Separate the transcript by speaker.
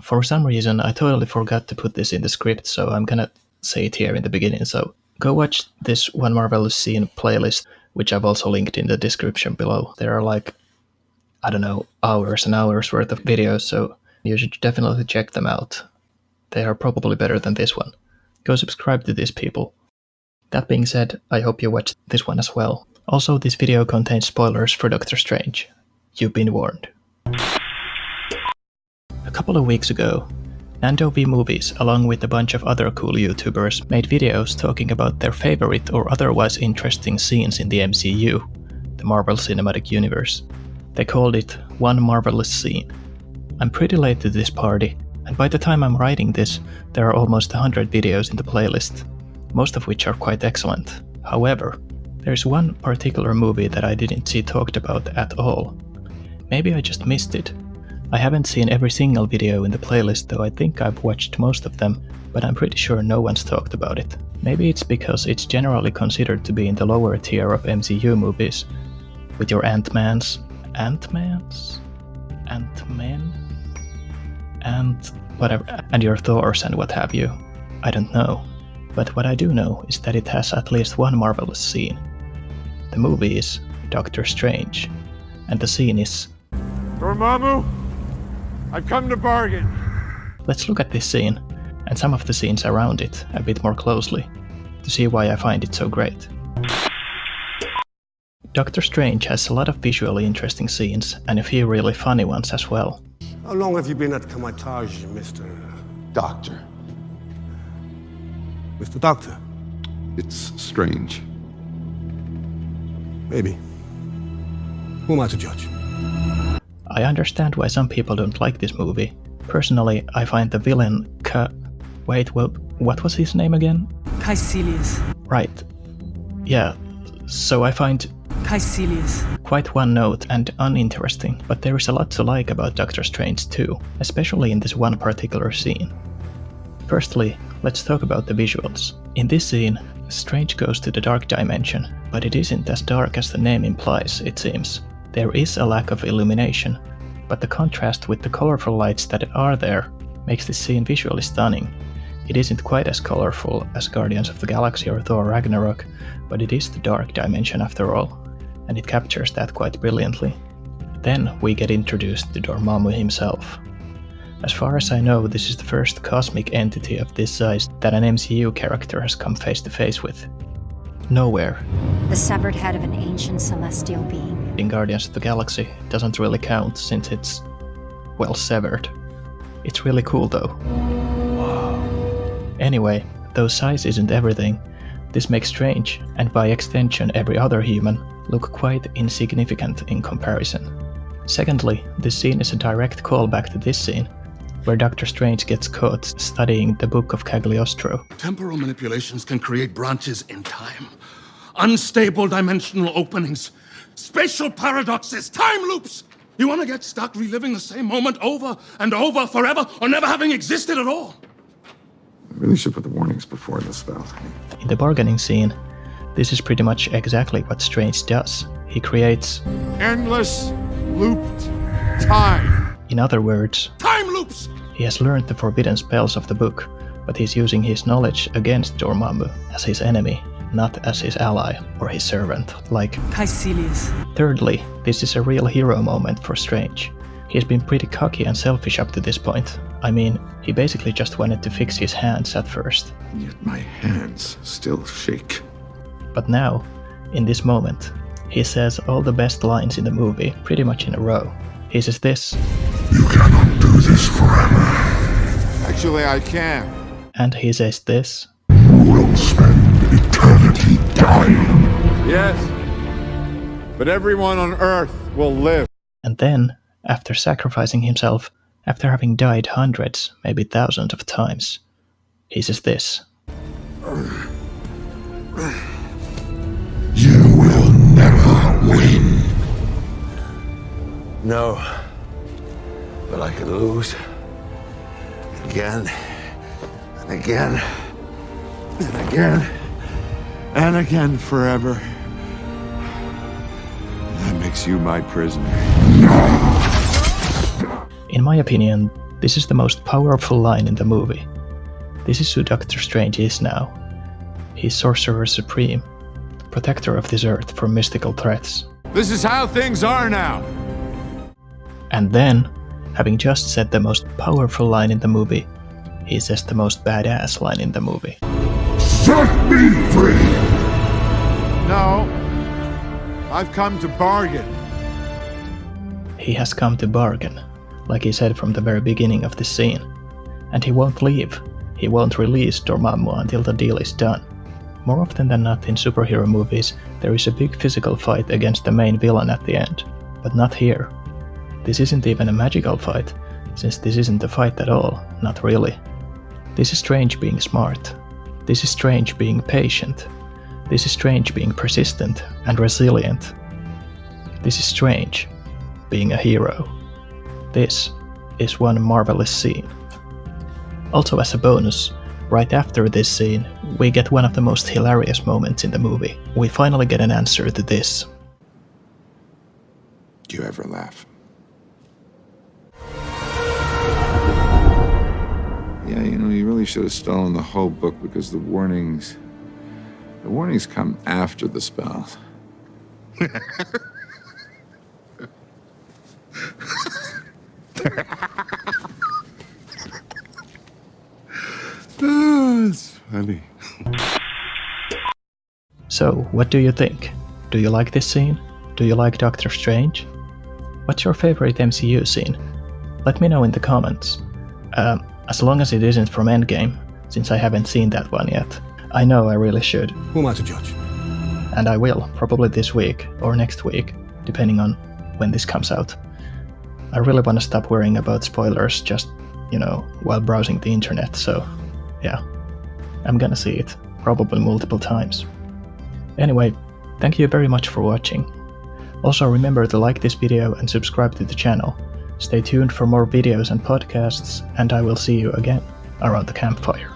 Speaker 1: For some reason, I totally forgot to put this in the script, so I'm gonna say it here in the beginning. So go watch this One Marvelous Scene playlist, which I've also linked in the description below. There are like, I don't know, hours and hours worth of videos, so you should definitely check them out. They are probably better than this one. Go subscribe to these people. That being said, I hope you watch this one as well. Also, this video contains spoilers for Doctor Strange. You've been warned. A couple of weeks ago, Nando V Movies, along with a bunch of other cool YouTubers, made videos talking about their favorite or otherwise interesting scenes in the MCU, the Marvel Cinematic Universe. They called it One Marvelous Scene. I'm pretty late to this party, and by the time I'm writing this, there are almost 100 videos in the playlist, most of which are quite excellent. However, there's one particular movie that I didn't see talked about at all. Maybe I just missed it. I haven't seen every single video in the playlist, though I think I've watched most of them, but I'm pretty sure no one's talked about it. Maybe it's because it's generally considered to be in the lower tier of MCU movies, with your Ant-Mans, and whatever, and your Thors and what have you. I don't know. But what I do know is that it has at least one marvelous scene. The movie is Doctor Strange, and the scene is...
Speaker 2: Dormammu, I've come to bargain.
Speaker 1: Let's look at this scene, and some of the scenes around it, a bit more closely, to see why I find it so great. Doctor Strange has a lot of visually interesting scenes, and a few really funny ones as well.
Speaker 3: How long have you been at Kamatage, Mr.
Speaker 4: Doctor.
Speaker 3: Mr. Doctor?
Speaker 4: It's strange.
Speaker 3: Maybe. Who am I to judge?
Speaker 1: I understand why some people don't like this movie. Personally, I find the villain what was his name again?
Speaker 5: Caecilius.
Speaker 1: Right. Yeah, so I find
Speaker 5: Caecilius
Speaker 1: quite one note and uninteresting, but there is a lot to like about Doctor Strange too, especially in this one particular scene. Firstly, let's talk about the visuals. In this scene, Strange goes to the dark dimension, but it isn't as dark as the name implies, it seems. There is a lack of illumination, but the contrast with the colorful lights that are there makes this scene visually stunning. It isn't quite as colorful as Guardians of the Galaxy or Thor Ragnarok, but it is the dark dimension after all, and it captures that quite brilliantly. Then we get introduced to Dormammu himself. As far as I know, this is the first cosmic entity of this size that an MCU character has come face to face with. Nowhere.
Speaker 6: The severed head of an ancient celestial being.
Speaker 1: In Guardians of the Galaxy, it doesn't really count since it's, well, severed. It's really cool though. Wow. Anyway, though size isn't everything, this makes Strange, and by extension every other human, look quite insignificant in comparison. Secondly, this scene is a direct callback to this scene, where Doctor Strange gets caught studying the Book of Cagliostro.
Speaker 7: Temporal manipulations can create branches in time, unstable dimensional openings, spatial paradoxes, time loops. You want to get stuck reliving the same moment over and over forever, or never having existed at all?
Speaker 4: I really should put the warnings before the spell.
Speaker 1: In the bargaining scene, this is pretty much exactly what Strange does. He creates
Speaker 2: Endless looped time.
Speaker 1: In other words,
Speaker 7: time loops!
Speaker 1: He has learned the forbidden spells of the book, but he's using his knowledge against Dormammu as his enemy, not as his ally or his servant, like
Speaker 5: Caecilius.
Speaker 1: Thirdly, this is a real hero moment for Strange. He's been pretty cocky and selfish up to this point. I mean, he basically just wanted to fix his hands at first.
Speaker 4: Yet my hands still shake.
Speaker 1: But now, in this moment, he says all the best lines in the movie pretty much in a row. He says this:
Speaker 4: "You cannot do this forever."
Speaker 2: Actually, I can.
Speaker 1: And he says this:
Speaker 4: "You will spend eternity dying."
Speaker 2: Yes, but everyone on Earth will live.
Speaker 1: And then, after sacrificing himself, after having died hundreds, maybe thousands of times, he says this:
Speaker 4: "You will never win."
Speaker 3: No. But I could lose. Again. And again. And again.
Speaker 2: And again forever. That makes you my prisoner.
Speaker 1: In my opinion, This is the most powerful line in the movie. This is who Doctor Strange is now. He's Sorcerer Supreme, protector of this earth from mystical threats.
Speaker 2: This is how things are now.
Speaker 1: And then, having just said the most powerful line in the movie, he says the most badass line in the movie.
Speaker 4: Set me free!
Speaker 2: No, I've come to bargain.
Speaker 1: He has come to bargain, like he said from the very beginning of this scene. And he won't leave. He won't release Dormammu until the deal is done. More often than not in superhero movies, there is a big physical fight against the main villain at the end. But not here. This isn't even a magical fight, since this isn't a fight at all, not really. This is Strange being smart. This is Strange being patient. This is Strange being persistent and resilient. This is Strange being a hero. This is one marvelous scene. Also, as a bonus, right after this scene, we get one of the most hilarious moments in the movie. We finally get an answer to this.
Speaker 3: Do you ever laugh? Yeah, you really should have stolen the whole book because the warnings come after the spells. Oh, it's funny.
Speaker 1: So, what do you think? Do you like this scene? Do you like Doctor Strange? What's your favorite MCU scene? Let me know in the comments. As long as it isn't from Endgame, since I haven't seen that one yet. I know I really should.
Speaker 3: Who am I to judge?
Speaker 1: And I will, probably this week or next week, depending on when this comes out. I really want to stop worrying about spoilers just, while browsing the internet, so yeah. I'm gonna see it, probably multiple times. Anyway, thank you very much for watching. Also remember to like this video and subscribe to the channel. Stay tuned for more videos and podcasts, and I will see you again around the campfire.